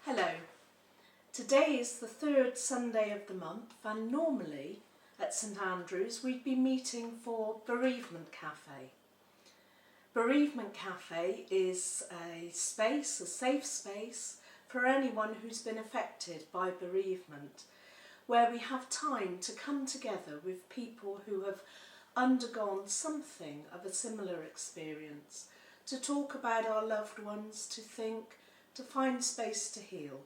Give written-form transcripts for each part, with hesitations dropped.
Hello. Today is the third Sunday of the month, and normally at St Andrews we'd be meeting for Bereavement Cafe. Bereavement Cafe is a safe space for anyone who's been affected by bereavement, where we have time to come together with people who have undergone something of a similar experience, to talk about our loved ones, to think, to find space to heal.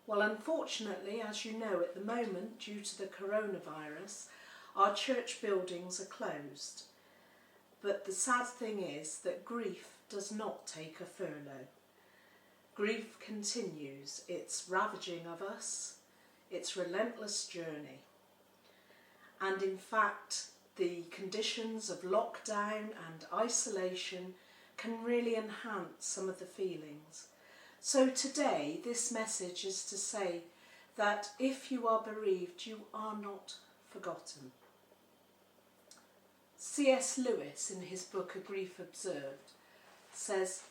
Well, unfortunately, as you know, at the moment, due to the coronavirus, our church buildings are closed. But the sad thing is that grief does not take a furlough. Grief continues its ravaging of us, its relentless journey. And in fact, the conditions of lockdown and isolation can really enhance some of the feelings. So today, this message is to say that if you are bereaved, you are not forgotten. C.S. Lewis, in his book A Grief Observed, says,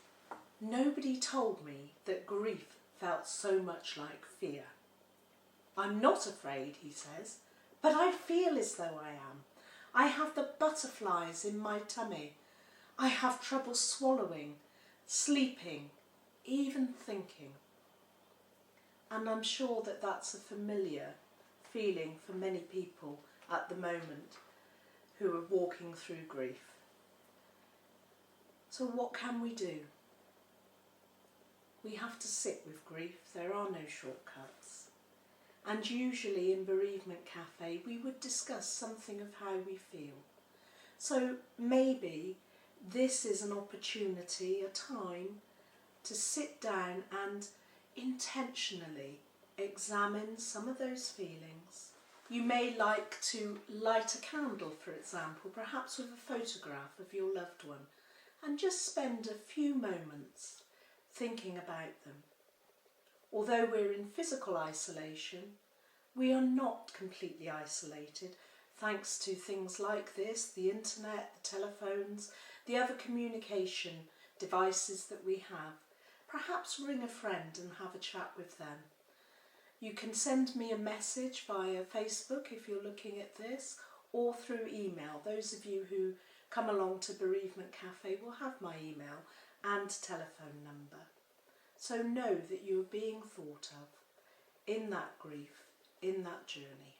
"Nobody told me that grief felt so much like fear. I'm not afraid," he says, "but I feel as though I am. I have the butterflies in my tummy. I have trouble swallowing, sleeping, even thinking." And I'm sure that that's a familiar feeling for many people at the moment who are walking through grief. So what can we do? We have to sit with grief. There are no shortcuts. And usually in Bereavement Cafe we would discuss something of how we feel. So maybe this is an opportunity, a time, to sit down and intentionally examine some of those feelings. You may like to light a candle, for example, perhaps with a photograph of your loved one, and just spend a few moments thinking about them. Although we're in physical isolation, we are not completely isolated, thanks to things like this, the internet, the telephones, the other communication devices that we have. Perhaps ring a friend and have a chat with them. You can send me a message via Facebook if you're looking at this, or through email. Those of you who come along to Bereavement Cafe will have my email and telephone number. So know that you're being thought of in that grief, in that journey.